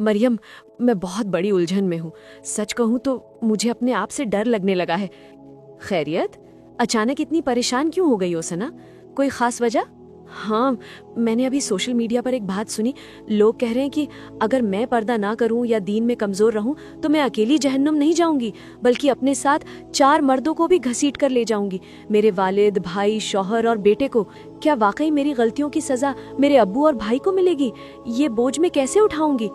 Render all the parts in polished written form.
مریم، میں بہت بڑی الجھن میں ہوں۔ سچ کہوں تو مجھے اپنے آپ سے ڈر لگنے لگا ہے۔ خیریت؟ اچانک اتنی پریشان کیوں ہو گئی ہو ثنا؟ کوئی خاص وجہ؟ ہاں، میں نے ابھی سوشل میڈیا پر ایک بات سنی۔ لوگ کہہ رہے ہیں کہ اگر میں پردہ نہ کروں یا دین میں کمزور رہوں تو میں اکیلی جہنم نہیں جاؤں گی، بلکہ اپنے ساتھ 4 مردوں کو بھی گھسیٹ کر لے جاؤں گی، میرے والد، بھائی، شوہر اور بیٹے کو۔ کیا واقعی میری غلطیوں کی سزا میرے ابو اور بھائی کو ملے گی؟ یہ بوجھ میں کیسے اٹھاؤں گی؟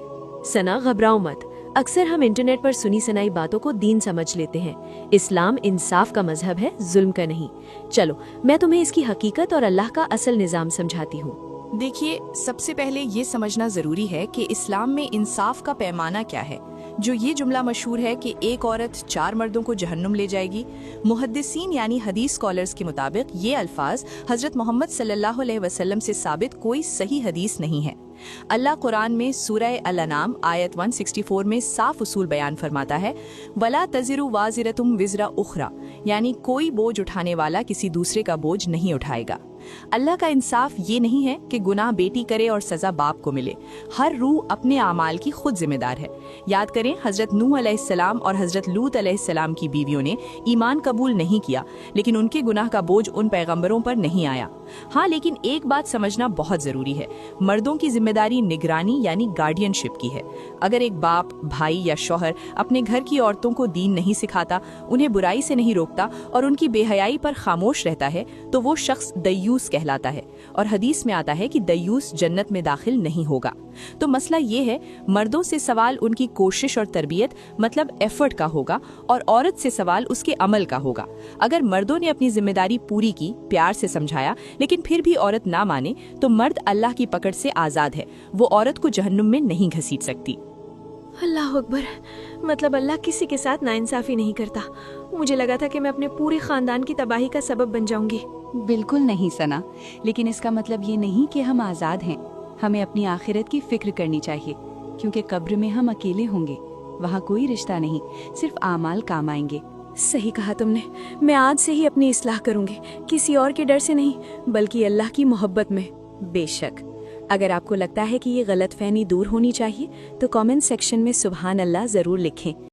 ثنا، گھبراؤ مت۔ اکثر ہم انٹرنیٹ پر سنی سنائی باتوں کو دین سمجھ لیتے ہیں۔ اسلام انصاف کا مذہب ہے، ظلم کا نہیں۔ چلو میں تمہیں اس کی حقیقت اور اللہ کا اصل نظام سمجھاتی ہوں۔ دیکھیے، سب سے پہلے یہ سمجھنا ضروری ہے کہ اسلام میں انصاف کا پیمانہ کیا ہے۔ جو یہ جملہ مشہور ہے کہ ایک عورت 4 مردوں کو جہنم لے جائے گی، محدثین یعنی حدیث اسکالرز کے مطابق یہ الفاظ حضرت محمد صلی اللہ علیہ وسلم سے ثابت کوئی صحیح حدیث نہیں ہے۔ اللہ قرآن میں سورہ الانعام آیت 164 میں صاف اصول بیان فرماتا ہے، وَلَا تَزِرُ وَازِرَةٌ وِزْرَ أُخْرَى، یعنی کوئی بوجھ اٹھانے والا کسی دوسرے کا بوجھ نہیں اٹھائے گا۔ اللہ کا انصاف یہ نہیں ہے کہ گناہ بیٹی کرے اور سزا باپ کو ملے۔ ہر روح اپنے اعمال کی خود ذمہ دار ہے۔ یاد کریں، حضرت نوح علیہ السلام اور حضرت لوط علیہ السلام کی بیویوں نے ایمان قبول نہیں کیا، لیکن ان کے گناہ کا بوجھ ان پیغمبروں پر نہیں آیا۔ ہاں، لیکن ایک بات سمجھنا بہت ضروری ہے، مردوں کی ذمہ داری نگرانی یعنی گارڈین شپ کی ہے۔ اگر ایک باپ، بھائی یا شوہر اپنے گھر کی عورتوں کو دین نہیں سکھاتا، انہیں برائی سے نہیں روکتا اور ان کی بے حیائی پر خاموش رہتا ہے، تو وہ شخص دیوس کہلاتا ہے، اور حدیث میں آتا ہے کہ دیوس جنت میں داخل نہیں ہوگا۔ تو مسئلہ یہ ہے، مردوں سے سوال ان کی کوشش اور تربیت مطلب ایفرٹ کا ہوگا، اور عورت سے سوال اس کے عمل کا ہوگا۔ اگر مردوں نے اپنی ذمہ داری پوری کی، پیار سے سمجھایا، لیکن پھر بھی عورت نہ مانے، تو مرد اللہ کی پکڑ سے آزاد ہے، وہ عورت کو جہنم میں نہیں گھسیٹ سکتی۔ اللہ اکبر! مطلب اللہ کسی کے ساتھ ناانصافی نہیں کرتا۔ مجھے لگا تھا کہ میں اپنے پورے خاندان کی تباہی کا سبب بن جاؤں گی۔ بالکل نہیں ثنا، لیکن اس کا مطلب یہ نہیں کہ ہم آزاد ہیں۔ ہمیں اپنی آخرت کی فکر کرنی چاہیے، کیونکہ قبر میں ہم اکیلے ہوں گے، وہاں کوئی رشتہ نہیں، صرف اعمال کام آئیں گے۔ صحیح کہا تم نے۔ میں آج سے ہی اپنی اصلاح کروں گی، کسی اور کے ڈر سے نہیں بلکہ اللہ کی محبت میں۔ بے شک، اگر آپ کو لگتا ہے کہ یہ غلط فہمی دور ہونی چاہیے تو کامنٹ سیکشن میں سبحان اللہ ضرور لکھیں۔